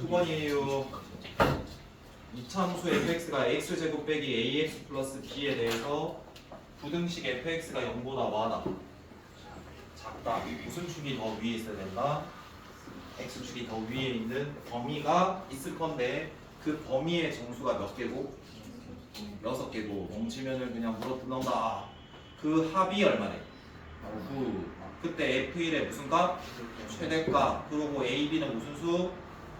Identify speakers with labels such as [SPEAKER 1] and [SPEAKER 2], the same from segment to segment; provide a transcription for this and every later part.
[SPEAKER 1] 9번이에요. 이차함수 fx가 x제곱 빼기 ax 플러스 b에 대해서 부등식 fx가 0보다 많아. 작다. 무슨 축이 더 위에 있어야 된다? x축이 더 위에 있는 범위가 있을 건데 그 범위의 정수가 몇 개고? 6개고 뭉치면을 그냥 물어뜯는다. 그 합이 얼마래? 9. 그때 f1의 무슨 값? 최대값. 그리고 a,b는 무슨 수?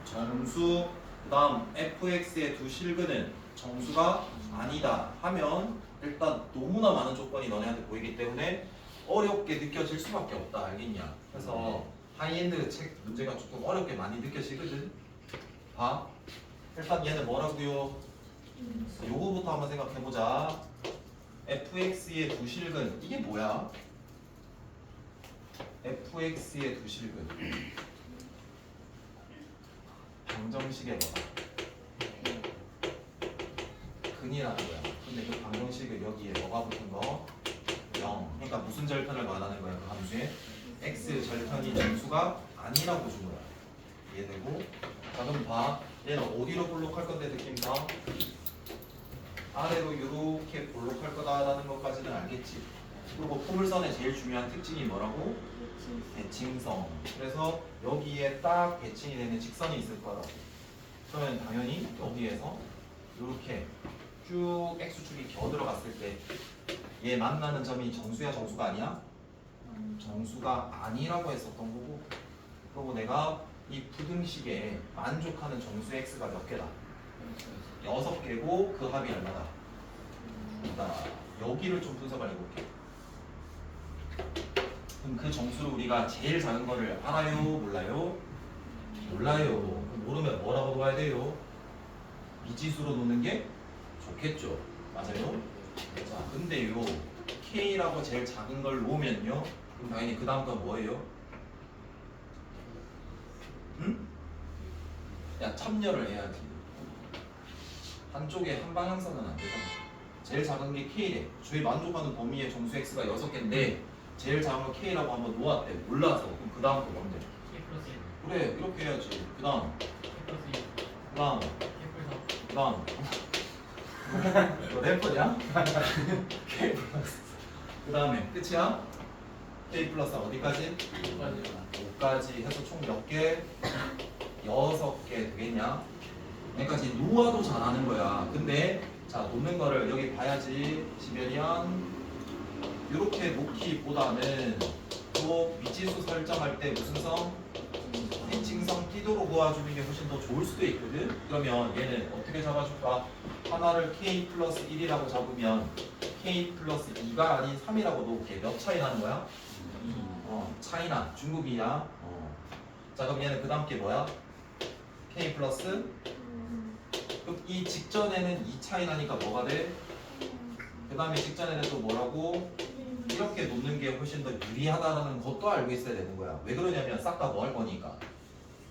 [SPEAKER 1] 정수. 그 다음 fx의 두 실근은 정수가 아니다 하면 일단 너무나 많은 조건이 너네한테 보이기 때문에 어렵게 느껴질 수밖에 없다. 알겠냐? 그래서 하이엔드 책 문제가 조금 어렵게 많이 느껴지거든. 봐. 일단 얘는 뭐라고요? 요거부터 한번 생각해보자. fx의 두 실근 이게 뭐야? fx의 두 실근 방정식의 뭐다? 근이라는 거야. 근데 그 방정식을 여기에 뭐가 붙은 거? 0. 그러니까 무슨 절편을 말하는 거야? 그 함수에 x 절편이 정수가 아니라고 준 거야. 이해되고? 자 그럼 봐. 얘는 어디로 볼록할 건데 느낌상? 아래로 이렇게 볼록할 거다라는 것까지는 알겠지. 그리고 포물선의 제일 중요한 특징이 뭐라고? 대칭성. 그래서 여기에 딱 대칭이 되는 직선이 있을 거라고. 그러면 당연히 여기에서 이렇게 쭉 x축이 겨 들어갔을 때 얘 만나는 점이 정수야 정수가 아니야? 정수가 아니라고 했었던 거고. 그리고 내가 이 부등식에 만족하는 정수 x가 몇 개다? 6개고 그 합이 얼마다? 자, 여기를 좀 분석을 해볼게. 그럼 그 정수를 우리가 제일 작은 거를 알아요? 몰라요? 몰라요. 그럼 모르면 뭐라고 봐야 돼요? 미지수로 놓는 게 좋겠죠. 맞아요? 자, 근데요 K라고 제일 작은 걸 놓으면요 그럼 당연히 그 다음 건 뭐예요? 응? 야 참여를 해야지. 한쪽에 한 방향성은 안 되잖아. 제일 작은 게 K래. 저희 만족하는 범위의 정수 X가 6개인데 제일 작은 거 K라고 한번 놓았대. 몰라서. 그럼 그 다음 거 뭔데? 그래 이렇게 해야지. 그 다음 그 다음 그 다음 너 래퍼냐? K 플러스 그 다음에 끝이야? K 플러스 어디까지? 5까지 해서 총 몇 개? 6개 되겠냐? 그러니까 이제 놓아도 잘하는 거야. 근데 자 놓는 거를 여기 봐야지. 시베리안 이렇게 놓기보다는 또 미지수 설정할 때 무슨 성? 대칭성 띠도로 구해주는 게 훨씬 더 좋을 수도 있거든. 그러면 얘는 어떻게 잡아줄까? 하나를 k 플러스 1이라고 잡으면 k 플러스 2가 아닌 3이라고 놓을게. 몇 차이 나는 거야? 차이나. 중국이야. 자 그럼 얘는 그 다음 게 뭐야? k 플러스 그럼 이 직전에는 2 차이 나니까 뭐가 돼? 그 다음에 직전에는 또 뭐라고? 이렇게 놓는 게 훨씬 더 유리하다는 것도 알고 있어야 되는 거야. 왜 그러냐면 싹 다 뭐 할 거니까.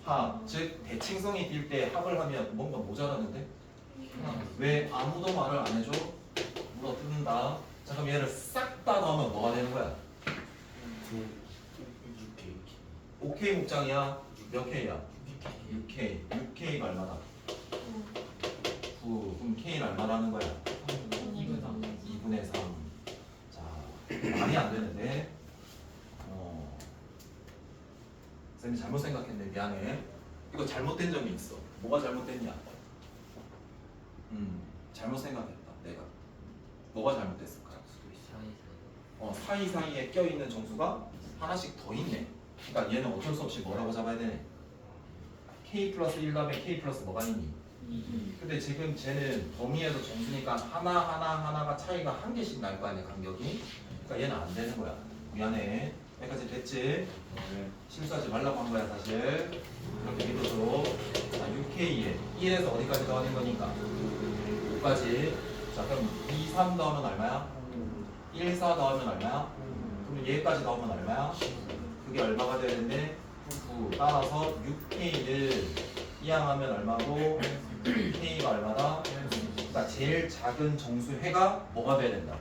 [SPEAKER 1] 합, 즉 대칭성이 뛸 때 합을 하면 뭔가 모자라는데? 왜 아무도 말을 안 해줘? 물어뜯는다. 자 그럼 얘를 싹 다 넣으면 뭐가 되는 거야? 5K 목장이야? 몇 K야? 6K. 6K가 얼마다? 9. 그럼 K는 얼마라는 거야? 2분의 3. 자, 말이 안 되는데. 쌤이 잘못 생각했네. 미안해. 이거 잘못된 점이 있어. 뭐가 잘못됐냐? 잘못 생각했다. 내가. 뭐가 잘못됐을까? 사이사이에 껴있는 정수가 하나씩 더 있네. 그러니까 얘는 어쩔 수 없이 뭐라고 잡아야 되네? K 플러스 1 다음에 K 플러스 뭐가 있니? 근데 지금 쟤는 범위에서 정수니까 하나가 차이가 한 개씩 날 거 아니야, 간격이. 그러니까 얘는 안 되는 거야. 미안해. 여기까지 됐지? 실수하지 말라고 한 거야, 사실. 이렇게 믿어줘. 자, 6K에 1에서 어디까지 더하는 거니까? 5까지. 자, 그럼 2, 3 더하면 얼마야? 1, 4 더하면 얼마야? 그럼 얘까지 더하면 얼마야? 그게 얼마가 돼야 되는데? 9. 따라서 6K를 이항하면 얼마고? K가 얼마다? 그러니까 제일 작은 정수회가 뭐가 돼야 된다?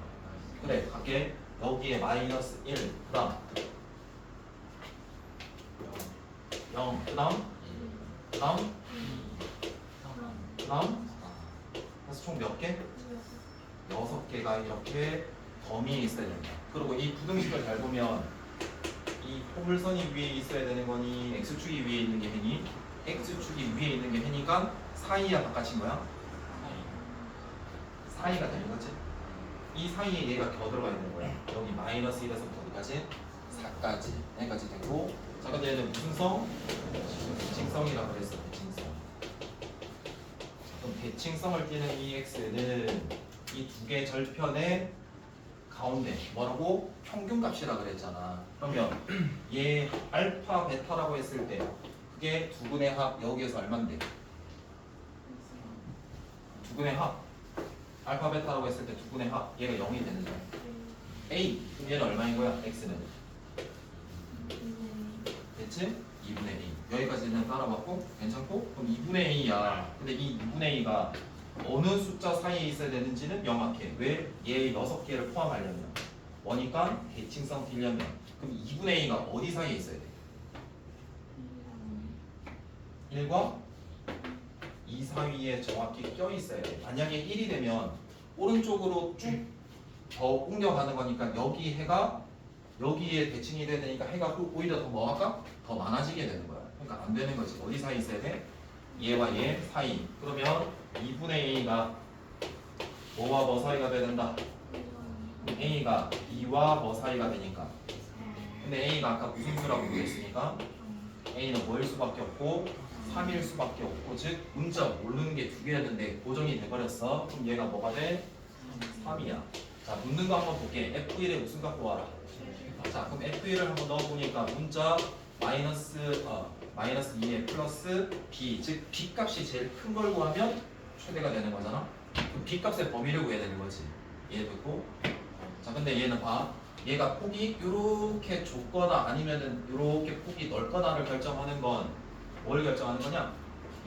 [SPEAKER 1] 그래, 갈게. 여기에 마이너스 1, 그 다음 0, 그 다음 3, 이렇게 범위에 있어야 된다. 그리고 이 부등식을 잘 보면 이 포물선이 위에 있어야 되는 거니 x축이 위에 있는 게 해니 x축이 위에 있는 게 해니까 사이야 바깥인 거야? 사이가 되는 거지. 이 사이에 얘가 겨 들어가 있는 거야. 여기 마이너스 1에서부터 어디까지? 4까지 여기까지 되고 자 근데 얘는 무슨 성? 대칭성이라고 그랬어. 대칭성. 그럼 대칭성을 띠는 이 x는 이 두 개 절편의 가운데 뭐라고? 평균값이라 그랬잖아. 그러면 얘 알파 베타라고 했을 때 그게 두 분의 합 여기에서 얼만데? 두 분의 합 알파 베타라고 했을 때 두 분의 합 얘가 0이 되는 거야. A 그럼 얘는 얼마인 거야? X는 됐지? 2분의 A 여기까지는 따라봤고 괜찮고? 그럼 2분의 A야. 근데 이 2분의 A가 어느 숫자 사이에 있어야 되는지는 명확해. 왜? 얘 6개를 포함하려면 뭐니까 대칭성 딜려면 그럼 2분의 A가 어디 사이에 있어야 돼? 1과 2 사이에 정확히 껴 있어야 돼. 만약에 1이 되면 오른쪽으로 쭉 더 옮겨가는 거니까 여기 해가 여기에 대칭이 돼야 되니까 해가 오히려 더 뭐 할까? 더 많아지게 되는 거야. 그러니까 안 되는 거지. 어디 사이에 있어야 돼? 얘와 얘 사이. 그러면 2분의 A가 뭐와 뭐 사이가 돼야 된다? A가 2와 뭐 사이가 되니까. 근데 A가 아까 무슨 수라고 그랬으니까 A는 뭐일 수밖에 없고 3일 수밖에 없고 즉 문자 모르는 게 두 개였는데 고정이 돼버렸어. 그럼 얘가 뭐가 돼? 3이야. 자 묻는 거 한번 볼게. F1에 무슨 갖고 와라? 자 그럼 F1을 한번 넣어보니까 문자 마이너스 2에 플러스 B 즉 B 값이 제일 큰 걸 구하면 최대가 되는 거잖아. 그럼 B 값의 범위를 구해야 되는 거지. 이해됐고? 자 근데 얘는 봐. 얘가 폭이 이렇게 좁거나 아니면은 이렇게 폭이 넓거나를 결정하는 건 뭘 결정하는 거냐?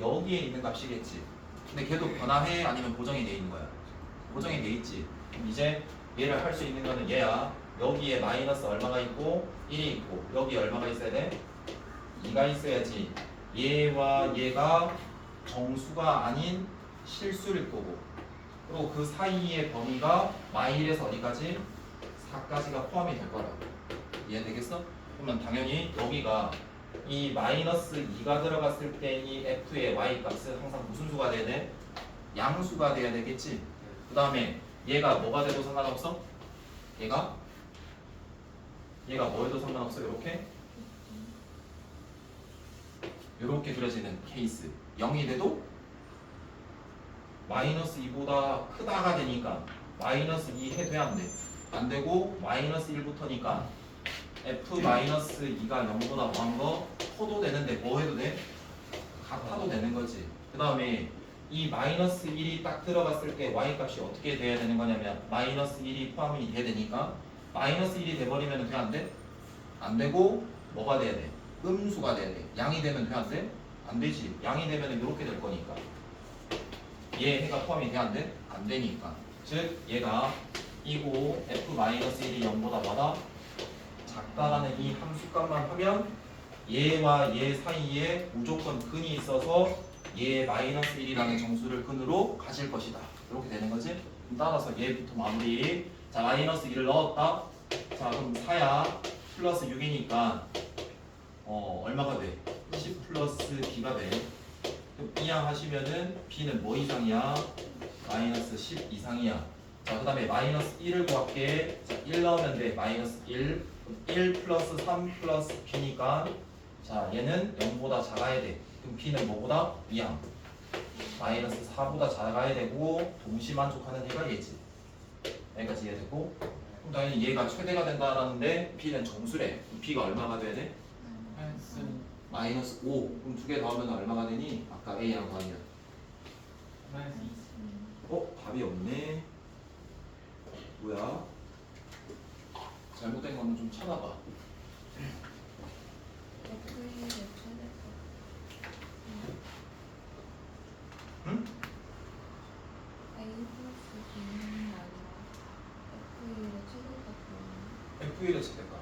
[SPEAKER 1] 여기에 있는 값이겠지. 근데 걔도 변화해 아니면 고정이 돼 있는 거야? 고정이 돼 있지. 그럼 이제 얘를 할 수 있는 거는 얘야. 여기에 마이너스 얼마가 있고 1이 있고 여기 얼마가 있어야 돼? 2가 있어야지. 얘와 얘가 정수가 아닌 실수일 거고 그리고 그 사이의 범위가 마일에서 어디까지? 4까지가 포함이 될 거라고. 이해되겠어? 그러면 당연히 여기가 이 마이너스 2가 들어갔을 때 이 f의 y 값은 항상 무슨 수가 돼야 돼? 양수가 돼야 되겠지? 그 다음에 얘가 뭐가 돼도 상관없어? 얘가 뭐 해도 상관없어. 요렇게 그려지는 케이스 0이 돼도 마이너스 2보다 크다가 되니까 마이너스 2 해도 안 돼. 안 되고 마이너스 1부터니까 f 마이너스 2가 0보다 뭐한 거 커도 되는데 뭐 해도 돼? 같아도 되는 거지. 그 다음에 이 마이너스 1이 딱 들어갔을 때 y 값이 어떻게 돼야 되는 거냐면 마이너스 1이 포함이 돼야 되니까 마이너스 1이 돼버리면 돼? 안 돼? 안 되고 뭐가 돼야 돼? 음수가 돼야 돼. 양이 되면 돼? 안 돼? 안 되지. 양이 되면 이렇게 될 거니까 얘 해가 포함이 돼? 안 돼? 안 되니까 즉 얘가 이고 f-1이 0보다 뭐다? 작다라는 이 함수값만 하면 얘와 얘 사이에 무조건 근이 있어서 얘 마이너스 1이라는 정수를 근으로 가질 것이다. 이렇게 되는 거지. 따라서 얘부터 마무리. 자 마이너스 1을 넣었다. 자 그럼 4야 플러스 6이니까 얼마가 돼? 10 플러스 b가 돼. 그럼 이항 하시면은 b는 뭐 이상이야? 마이너스 10 이상이야. 자 그 다음에 마이너스 1을 구할게. 자 1 넣으면 돼. 마이너스 1. 1 플러스 3 플러스 b니까 자 얘는 0보다 작아야 돼. 그럼 b는 뭐보다? 2항 마이너스 4보다 작아야 되고 동시만족하는 얘가 얘지. 여기까지 이해되고 그럼 당연히 얘가 최대가 된다라는데 b는 정수래. 그럼 b가 얼마가 돼야 돼? 마이너스 5. 그럼 두 개 더하면 얼마가 되니? 아까 a랑 더하면 답이 없네. 뭐야? 잘못된 거는 좀 찾아봐. 응? F1의 최대값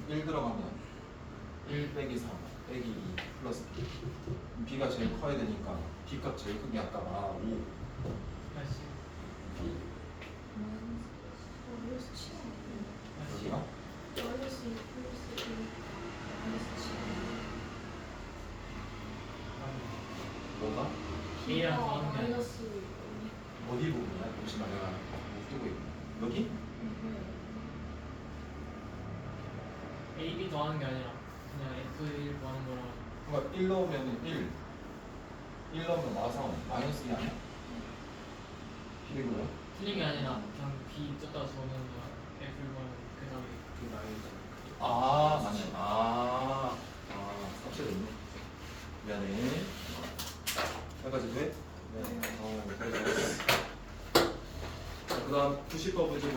[SPEAKER 1] 1 들어가면 1 빼기 3 빼기 2 플러스 B B가 제일 커야 되니까 B값 제일 큰 게 아까 5 B
[SPEAKER 2] 마이너스 7.
[SPEAKER 1] 여기가?
[SPEAKER 2] 마이너스 2 플러스 1 마이너스 7.
[SPEAKER 1] 뭐가?
[SPEAKER 3] A랑 더하는 게 아니라
[SPEAKER 2] 마이너스
[SPEAKER 1] 어디 부분이야? 잠시만 내가 못 뜨고 있고 여기?
[SPEAKER 3] A, B 더하는 게 아니라 그냥 F1 더하는 거랑
[SPEAKER 1] 그러니까 1 넣으면 1 넣으면 나와서 마이너스 2 아니야? 그리고요?
[SPEAKER 3] 틀린 게 아니라 그냥 B 떴다 저는 F1 더하는 그 답이 그 나이잖아.
[SPEAKER 1] 아 맞네. 아 삭제됐네. 미안해. 여기까지 돼? 네. 여기까지 됐어. 자, 그 다음 90법을 지금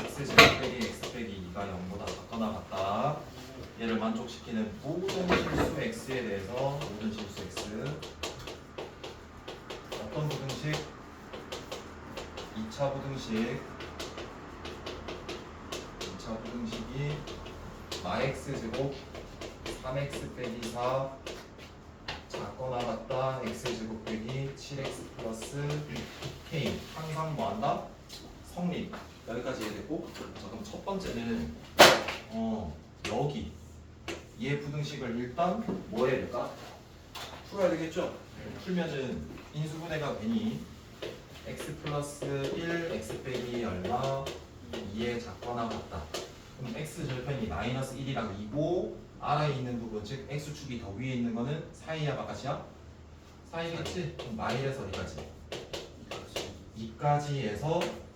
[SPEAKER 1] X제곱 빼기 X 빼기 2가 0보다 작거나 같다. 얘를 만족시키는 모든 실수 X에 대해서 모든 실수 X 어떤 부등식? 2차 부등식 2차 부등식이 마X제곱 3X 빼기 4 작거나 같다 X제곱 빼기 7X 플러스 K 항상 뭐한다? 성립 여기까지 이해됐고 자 그럼 첫 번째는 여기 얘 부등식을 일단 뭐 해야 될까? 풀어야 되겠죠? 풀면은 인수분해가 괜히 x 플러스 1 x 빼기 얼마 2에 작거나 같다. 그럼 x 절편이 마이너스 1이랑 2고 아래에 있는 부분 즉 x축이 더 위에 있는 거는 사이야 바깥이야? 사이겠지? 그럼 마이에서 어디까지? 2까지에서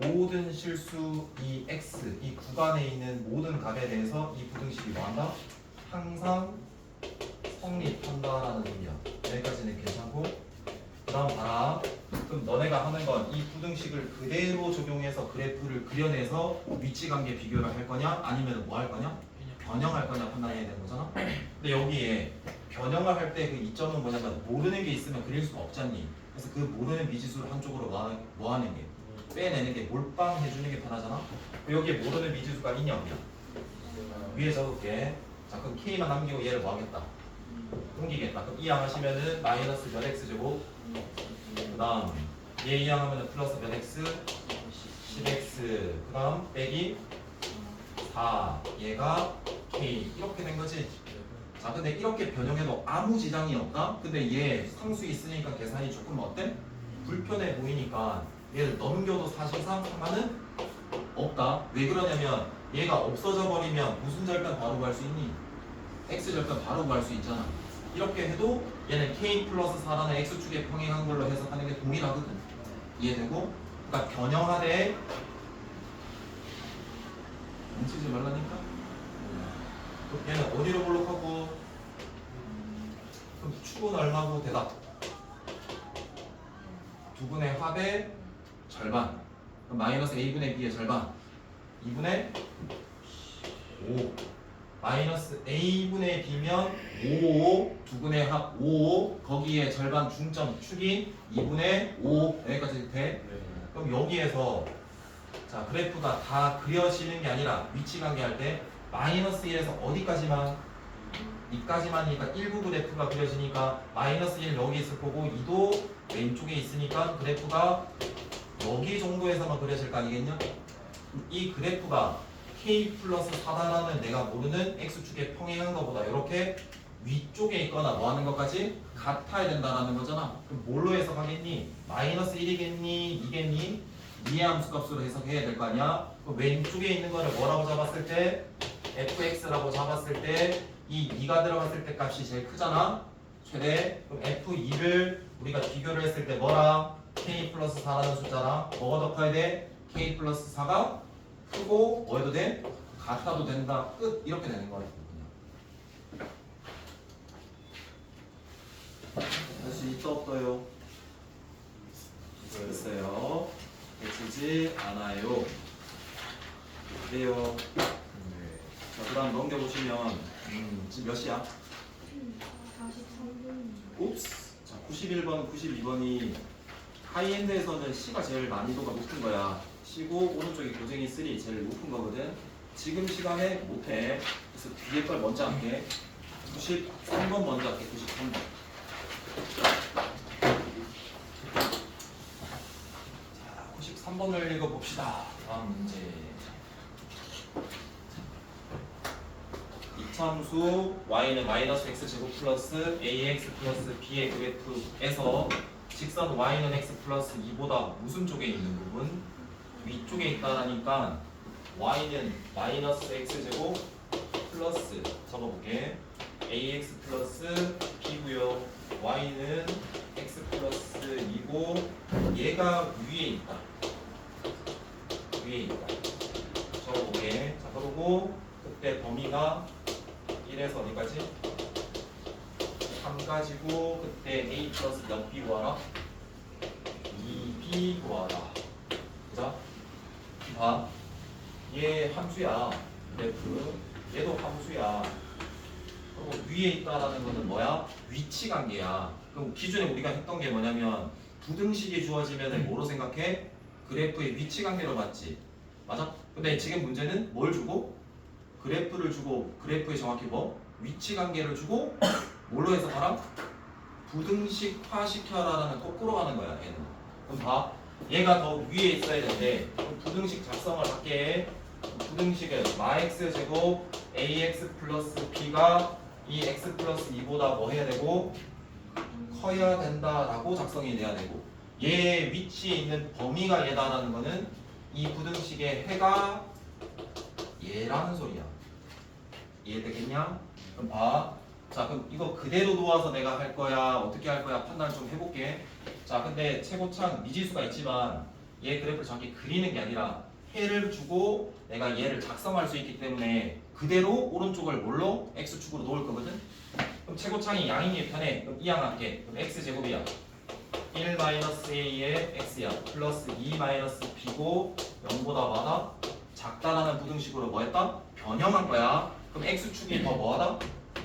[SPEAKER 1] 모든 실수 이 x 이 구간에 있는 모든 값에 대해서 이 부등식이 뭐한다? 항상 성립한다라는 의미야. 여기까지는 괜찮고 그 다음 봐라. 그럼 너네가 하는 건 이 부등식을 그대로 적용해서 그래프를 그려내서 위치관계 비교를 할 거냐 아니면 뭐 할 거냐? 변형할 거냐 판단해야 되는 거잖아. 근데 여기에 변형을 할 때 그 이점은 뭐냐면 모르는 게 있으면 그릴 수가 없잖니. 그래서 그 모르는 미지수를 한쪽으로 뭐 하는 게 빼내는 게 몰빵해주는 게 편하잖아. 여기에 모르는 미지수가 있냐 없냐? 위에 적을게. 자 그럼 K만 남기고 얘를 뭐 하겠다? 옮기겠다. 그럼 이항 하시면은 마이너스 몇 X제곱 그 다음 얘 이항 하면은 플러스 몇 X 10X 그 다음 빼기 4 얘가 K 이렇게 된 거지. 자 근데 이렇게 변형해도 아무 지장이 없다? 근데 얘 상수 있으니까 계산이 조금 어때? 불편해 보이니까 얘를 넘겨도 사실상 상관은 없다. 왜 그러냐면 얘가 없어져 버리면 무슨 절편 바로 구할 수 있니? x 절편 바로 구할 수 있잖아. 이렇게 해도 얘는 k 플러스 4라는 x축에 평행한 걸로 해석하는 게 동일하거든. 이해되고? 그러니까 변형하되 멈추지 말라니까. 그럼 얘는 어디로 볼록하고? 그럼 축은 얼마고? 대답. 두 분의 합의 절반. 그럼 마이너스 a분의 b의 절반. 2분의 5. 마이너스 a분의 b면 5, 두 분의 합 5, 거기에 절반 중점 축이 2분의 5 여기까지 돼? 그럼 여기에서 자 그래프가 다 그려지는 게 아니라 위치관계 할 때 마이너스 1에서 어디까지만? 2까지만이니까 1부 그래프가 그려지니까 마이너스 1 여기 있을 거고 2도 왼쪽에 있으니까 그래프가 여기 정도에서만 그려질 거 아니겠냐? 이 그래프가 k 플러스 4다라는 내가 모르는 x축에 평행한 것보다 이렇게 위쪽에 있거나 뭐 하는 것까지 같아야 된다라는 거잖아. 그럼 뭘로 해석하겠니? 마이너스 1이겠니? 2겠니? 이해 함수 값으로 해석해야 될 거 아니야? 그럼 왼쪽에 있는 거를 뭐라고 잡았을 때? fx라고 잡았을 때 이 2가 들어갔을 때 값이 제일 크잖아? 최대. 그럼 f2를 우리가 비교를 했을 때 뭐랑? k 플러스 4라는 숫자랑 뭐가 더 커야 돼? k 플러스 4가 크고 뭐 해도 돼? 같아도 된다. 끝. 이렇게 되는 거야. 다시 있다 없어요? 됐어요. 되지 않아요. 그래요. 자, 그 다음 넘겨보시면 지금 몇 시야?
[SPEAKER 2] 43분.
[SPEAKER 1] 옵스. 자, 91번, 92번이 하이엔드에서는 C가 제일 난이도가 높은 거야. C고 오른쪽이 고쟁이 3 제일 높은 거거든. 지금 시간에 못해. 그래서 뒤에 걸 먼저 할게. 93번 먼저 할게. 93번. 자, 93번을 읽어봅시다. 다음 문제. 이참수 y는 마이너스 x제곱 플러스 ax 플러스 b의 그래프에서 직선 y는 x 플러스 2보다 무슨 쪽에 있는 부분? 위쪽에 있다라니까 y는 마이너스 x제곱 플러스 적어볼게. ax 플러스 b고요. y는 x 플러스 2고 얘가 위에 있다. 위에 있다. 적어볼게. 자, 그러고 그때 범위가 1에서 어디까지? 3가지고 그때 a 플러스 몇 b 구하라? 2b 구하라. 그죠? 봐. 얘 함수야. 그래프. 얘도 함수야. 그리고 위에 있다라는 거는 뭐야? 위치 관계야. 그럼 기존에 우리가 했던 게 뭐냐면 부등식이 주어지면 뭐로 생각해? 그래프의 위치 관계로 봤지. 맞아? 근데 지금 문제는 뭘 주고? 그래프를 주고 그래프에 정확히 뭐? 위치 관계를 주고 뭘로 해석하라? 부등식화 시켜라라는 거꾸로 가는 거야. 얘는. 그럼 봐. 얘가 더 위에 있어야 되는데 그럼 부등식 작성을 할게. 부등식은 마x 제곱 ax 플러스 b가 이 x 플러스 2보다 뭐 해야 되고 커야 된다라고 작성이 돼야 되고 얘의 위치에 있는 범위가 얘다라는 거는 이 부등식의 해가 얘라는 소리야. 이해되겠냐? 그럼 봐. 자, 그럼 이거 그대로 놓아서 내가 할 거야? 어떻게 할 거야? 판단 좀 해볼게. 자, 근데 최고창 미지수가 있지만 얘 그래프를 정확히 그리는 게 아니라 해를 주고 내가 얘를 작성할 수 있기 때문에 그대로 오른쪽을 뭘로? x축으로 놓을 거거든? 그럼 최고창이 양이니 편해. 그럼 이양 할게. 그럼 x제곱이야. 1-a의 x야. 플러스 2-b고 0보다 많아? 작다라는 부등식으로 뭐 했다? 변형한 거야. 그럼 x축이 더 뭐하다?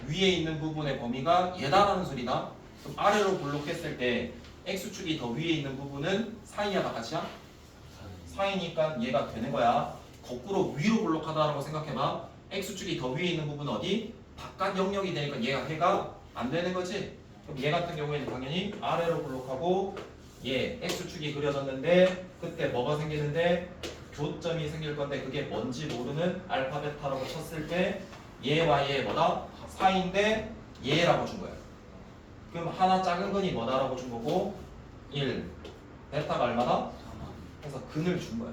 [SPEAKER 1] 위에 있는 부분의 범위가 얘다라는 소리다. 그럼 아래로 블록했을 때 x축이 더 위에 있는 부분은 사이야 바깥이야? 사이니까 얘가 되는 거야. 거꾸로 위로 블록하다라고 생각해봐. x축이 더 위에 있는 부분은 어디? 바깥 영역이 되니까 얘가 해가 안 되는 거지. 그럼 얘 같은 경우에는 당연히 아래로 블록하고 얘 x축이 그려졌는데 그때 뭐가 생기는데 교점이 생길 건데 그게 뭔지 모르는 알파 베타라고 쳤을 때 얘와 얘 뭐다? 사이인데 얘라고 준 거야. 그럼 하나 작은 건이 뭐다라고 준 거고 1 베타가 얼마다? 그래서 근을 준 거야.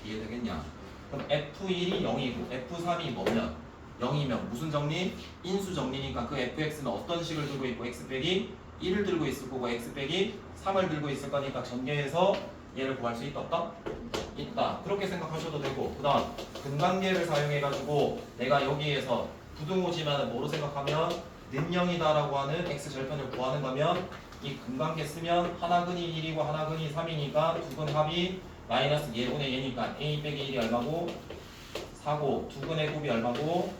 [SPEAKER 1] 이해되겠냐? 그럼 F1이 0이고 F3이 뭐면? 0이면 무슨 정리? 인수 정리니까 그 fx는 어떤 식을 들고 있고 x 빼기 1을 들고 있을 거고 x 빼기 3을 들고 있을 거니까 전개해서 얘를 구할 수 있다 없다? 있다. 그렇게 생각하셔도 되고 그 다음 근관계를 사용해가지고 내가 여기에서 부등호지만 뭐로 생각하면 는영이다라고 하는 x절편을 구하는 거면 이 근관계 쓰면 하나 근이 1이고 하나 근이 3이니까 두 근 합이 마이너스 예분의 얘니까 a 빼기 1이 얼마고 4고 두 근의 곱이 얼마고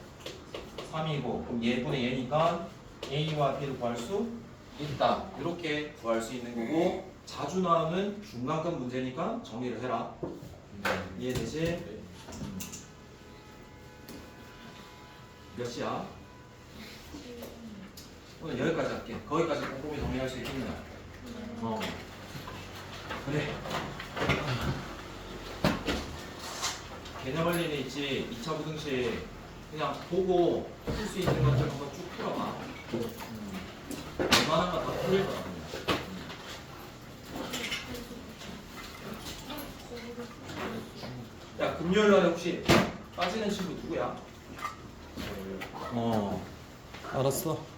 [SPEAKER 1] 3이고 그럼 예분의 얘니까 a와 b를 구할 수 있다. 이렇게 구할 수 있는 거고 자주 나오는 중간급 문제니까 정리를 해라. 이해되지? 몇 시야? 오늘 여기까지 할게. 거기까지 꼼꼼히 정리할 수 있겠냐? 그래. 개념 원리는 있지. 2차 부등식 그냥 보고 풀 수 있는 것들 한번 쭉 풀어봐. 웬만한 건 다 풀릴 거야. 야, 금요일날에 혹시 빠지는 친구 누구야?
[SPEAKER 4] 알았어.